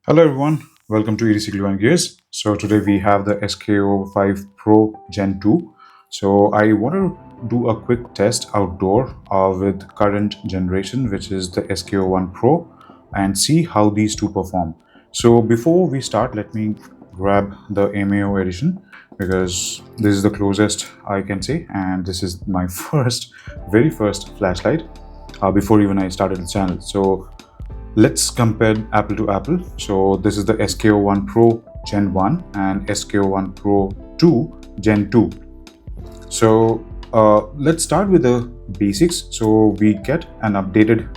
Hello everyone, welcome to EDC Gears. So today we have the SK05 Pro Gen 2. So I want to do a quick test outdoor with current generation, which is the SK01 Pro, and see how these two perform. So before we start, let me grab the MAO edition because this is the closest I can say, and this is my very first flashlight before even I started the channel. So let's compare apple to apple. So this is the SK01 Pro Gen 1 and SK01 Pro 2 Gen 2. So let's start with the basics. So we get an updated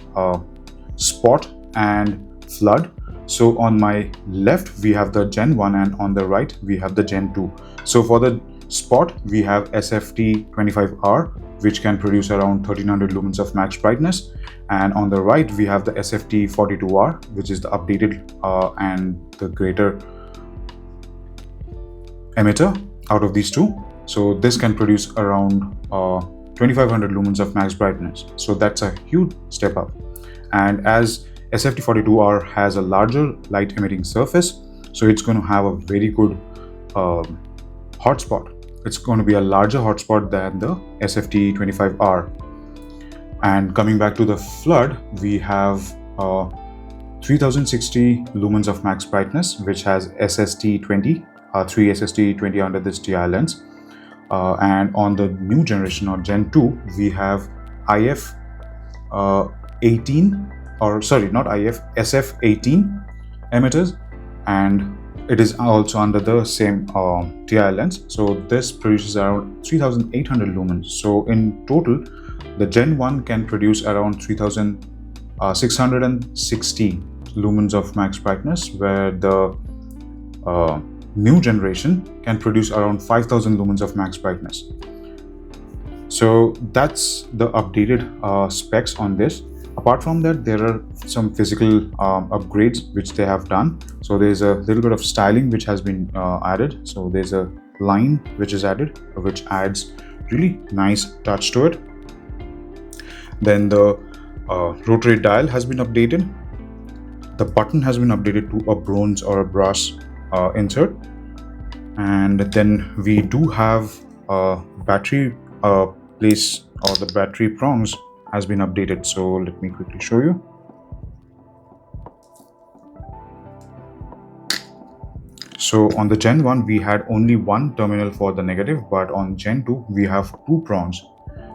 spot and flood. So on my left we have the Gen 1 and on the right we have the Gen 2. So for the spot we have SFT25R, which can produce around 1300 lumens of max brightness, and on the right we have the SFT42R, which is the updated and the greater emitter out of these two. So this can produce around 2500 lumens of max brightness, so that's a huge step up. And as SFT42R has a larger light emitting surface, so it's going to have a very good hotspot. It's going to be a larger hotspot than the SFT25R. And coming back to the flood, we have 3060 lumens of max brightness, which has SST20, 3 SST20 under this TI lens. And on the new generation or Gen 2, we have IF 18, or sorry, not IF, SF18 emitters, and it is also under the same TI lens. So this produces around 3800 lumens. So in total, the Gen 1 can produce around 3660 lumens of max brightness, where the new generation can produce around 5000 lumens of max brightness. So that's the updated specs on this. Apart from that, there are some physical upgrades which they have done. So there's a little bit of styling which has been added. So there's a line which is added, which adds really nice touch to it. Then the rotary dial has been updated. The button has been updated to a bronze or a brass insert. And then we do have battery place, or the battery prongs has been updated. So let me quickly show you. So on the Gen 1 we had only one terminal for the negative, but on Gen 2 we have two prongs.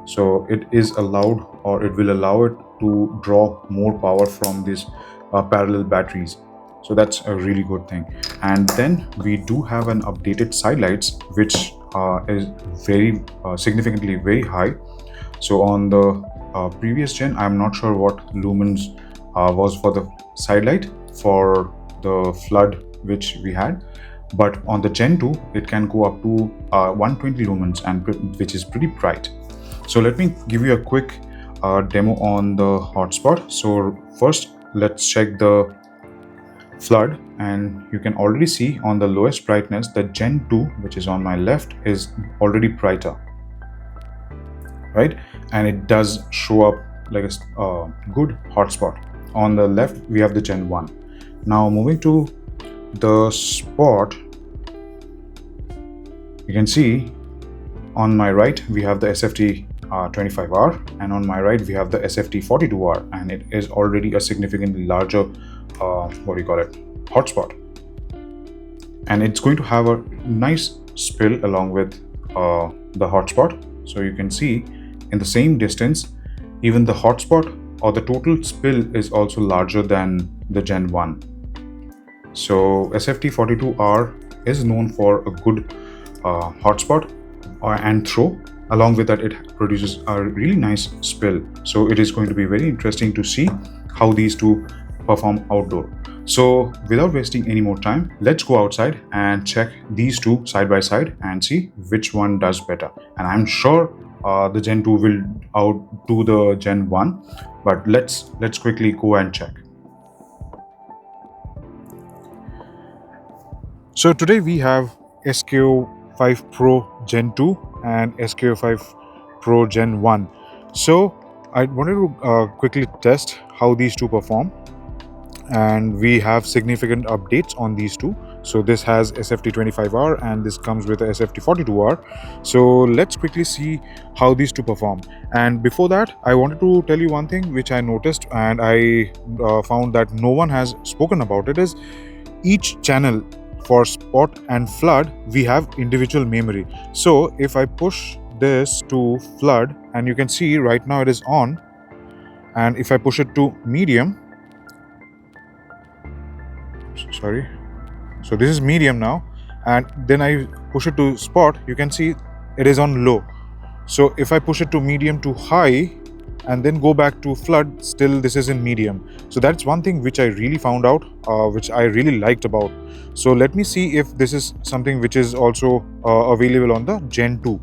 So it is allowed, or it will allow it to draw more power from these parallel batteries. So that's a really good thing. And then we do have an updated side lights, which is very significantly very high. So on the previous gen, I'm not sure what lumens was for the side light for the flood which we had, but on the Gen 2 it can go up to 120 lumens, and which is pretty bright. So let me give you a quick demo on the hotspot. So first let's check the flood, and you can already see on the lowest brightness that Gen 2, which is on my left, is already brighter, right? And it does show up like a good hotspot. On the left we have the Gen 1. Now moving to the spot, you can see on my right we have the SFT25R, and on my right we have the SFT42R, and it is already a significantly larger hotspot, and it's going to have a nice spill along with the hotspot. So you can see in the same distance, even the hotspot or the total spill is also larger than the Gen 1. So SFT42R is known for a good hotspot and throw. Along with that, it produces a really nice spill. So it is going to be very interesting to see how these two perform outdoor. So without wasting any more time, let's go outside and check these two side by side and see which one does better. And I'm sure the Gen 2 will outdo the Gen 1, but let's quickly go and check. So today we have SK05 Pro Gen 2 and SK05 Pro Gen 1. So I wanted to quickly test how these two perform. and we have significant updates on these two. So this has SFT25R and this comes with a SFT42R. So let's quickly see how these two perform. And before that, I wanted to tell you one thing which I noticed, and I found that no one has spoken about it, is each channel for spot and flood we have individual memory. So if I push this to flood, and you can see right now it is on, and if I push it to medium, sorry, so this is medium now, and then I push it to spot, you can see it is on low. So if I push it to medium to high and then go back to flood, still this is in medium. So that's one thing which I really found out, which I really liked about. So let me see if this is something which is also available on the Gen 2.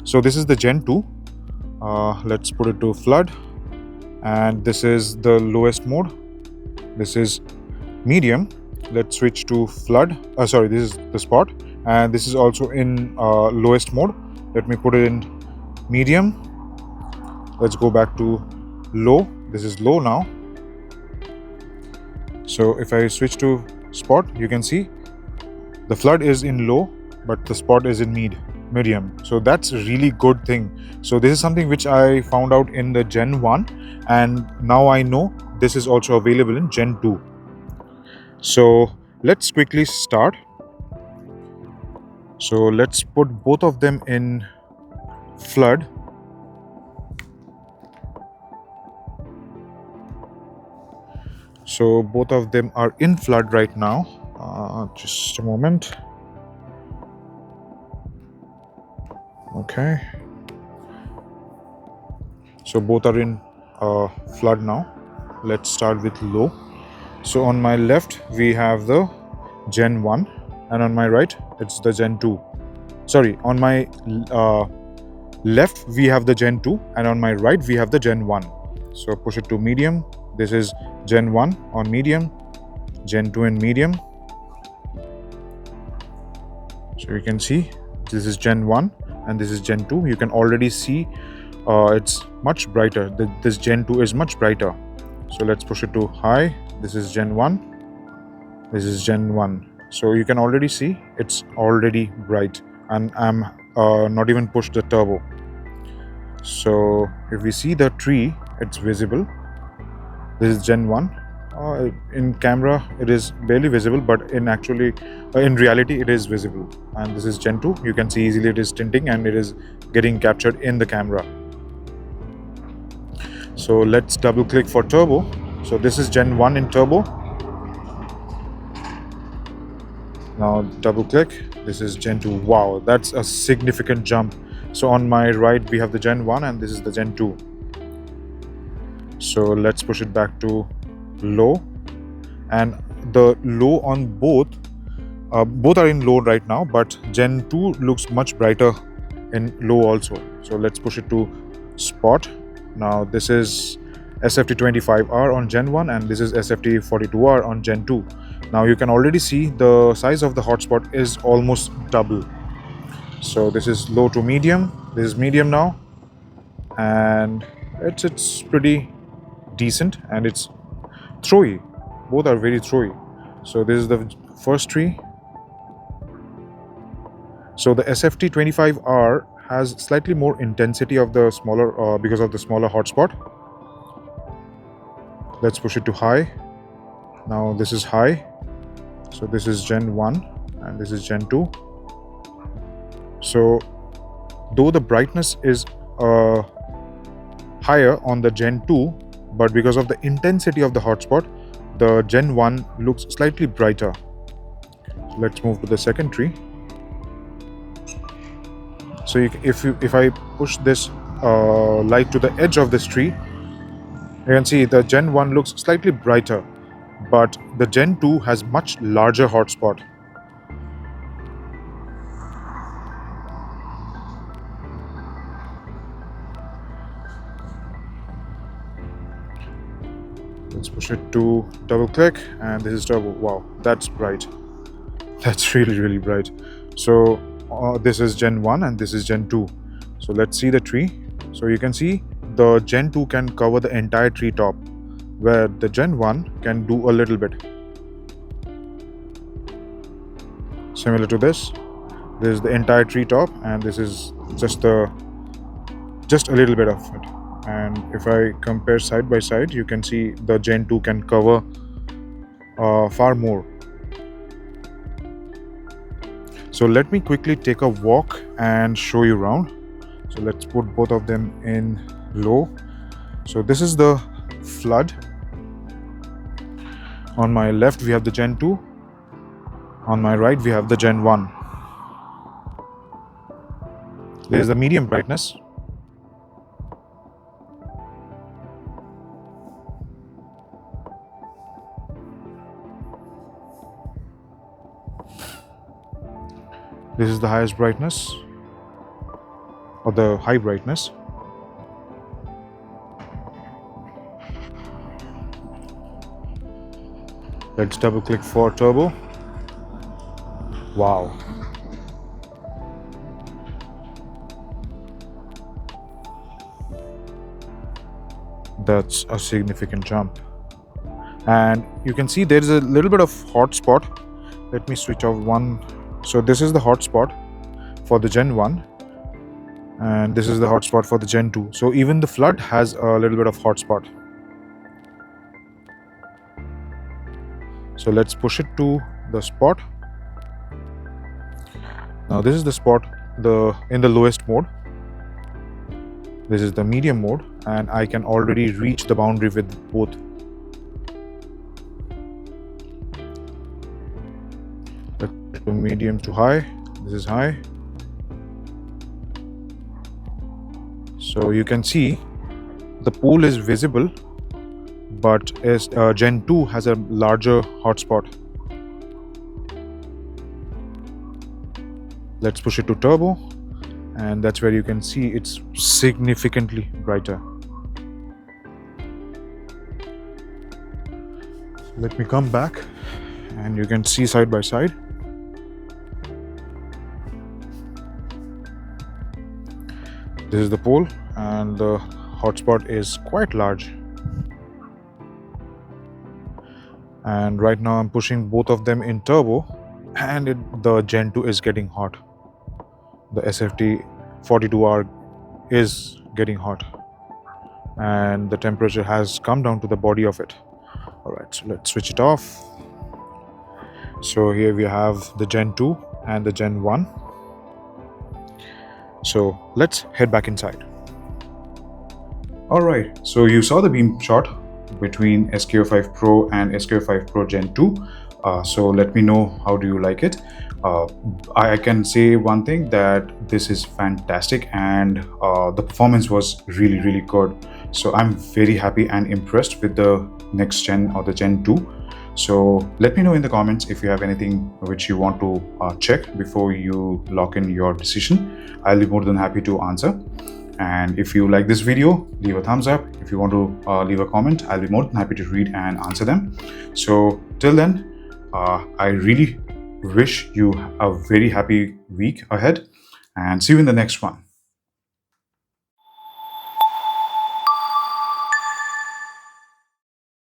So this is the Gen 2. Let's put it to flood, and this is the lowest mode. This is medium. Let's switch to flood. Sorry, this is the spot, and this is also in lowest mode. Let me put it in medium. Let's go back to low. This is low now. So if I switch to spot, you can see the flood is in low, but the spot is in medium. So that's a really good thing. So this is something which I found out in the Gen 1, and now I know this is also available in Gen 2. So let's quickly start. So let's put both of them in flood. So both of them are in flood right now. Just a moment. Okay. So both are in flood now. Let's start with low. So on my left we have the Gen 1, and on my right it's the Gen 2. Sorry, on my left we have the Gen 2, and on my right we have the Gen 1. So push it to medium. This is Gen 1 on medium, Gen 2 in medium. So you can see this is Gen 1 and this is Gen 2. You can already see it's much brighter. This Gen 2 is much brighter. So let's push it to high. This is Gen 1. This is Gen 1. So you can already see it's already bright, and I'm not even pushed the turbo. So if we see the tree, it's visible. This is Gen 1. In camera it is barely visible, but in reality it is visible. And this is Gen 2. You can see easily it is tinting and it is getting captured in the camera. So let's double click for turbo. So this is Gen 1 in turbo. Now double click. This is Gen 2. Wow, that's a significant jump. So on my right we have the Gen 1 and this is the Gen 2. So let's push it back to low, and the low on both are in low right now, but Gen 2 looks much brighter in low also. So let's push it to spot. Now this is SFT25R on Gen 1 and this is SFT42R on Gen 2. Now you can already see the size of the hotspot is almost double. So this is low to medium. This is medium now, and it's pretty decent, and it's throwy. Both are very throwy. So this is the first tree. So the SFT25R has slightly more intensity of the smaller because of the smaller hotspot. Let's push it to high. Now this is high. So this is Gen 1 and this is Gen 2. So though the brightness is higher on the Gen 2, but because of the intensity of the hotspot, the Gen 1 looks slightly brighter. So let's move to the second tree. So if I push this light to the edge of this tree, you can see the Gen 1 looks slightly brighter, but the Gen 2 has much larger hotspot. Let's push it to double click, and this is turbo. Wow, that's bright. That's really bright. So this is Gen 1 and this is Gen 2. So let's see the tree. So you can see the Gen 2 can cover the entire tree top. where the Gen 1 can do a little bit. Similar to this. This is the entire treetop, and this is just a little bit of it. And if I compare side by side, you can see the Gen 2 can cover far more. So let me quickly take a walk and show you around. So let's put both of them in low. So this is the flood. On my left we have the Gen 2. On my right we have the Gen 1. There is the medium brightness. This is the highest brightness, or the high brightness. Let's double click for turbo. Wow. That's a significant jump. And you can see there is a little bit of hot spot. Let me switch off one. So this is the hot spot for the Gen 1, and this is the hot spot for the Gen 2. So even the flood has a little bit of hot spot. So let's push it to the spot. Now this is the spot in the lowest mode. This is the medium mode, and I can already reach the boundary with both. Medium to high. This is high. So you can see the pool is visible, but Gen 2 has a larger hotspot. Let's push it to turbo, and that's where you can see it's significantly brighter. Let me come back, and you can see side by side. This is the pole, and the hotspot is quite large. And right now I'm pushing both of them in turbo, and the Gen 2 is getting hot. The SFT 42R is getting hot, and the temperature has come down to the body of it. Alright, so let's switch it off. So here we have the Gen 2 and the Gen 1. So let's head back inside. Alright, so you saw the beam shot between SK05 Pro and SK05 Pro Gen 2. So let me know, how do you like it? I can say one thing, that this is fantastic, and the performance was really good. So I'm very happy and impressed with the next gen, or the Gen 2. So let me know in the comments if you have anything which you want to check before you lock in your decision. I'll be more than happy to answer. And if you like this video, leave a thumbs up. If you want to leave a comment, I'll be more than happy to read and answer them. So till then, I really wish you a very happy week ahead, and see you in the next one.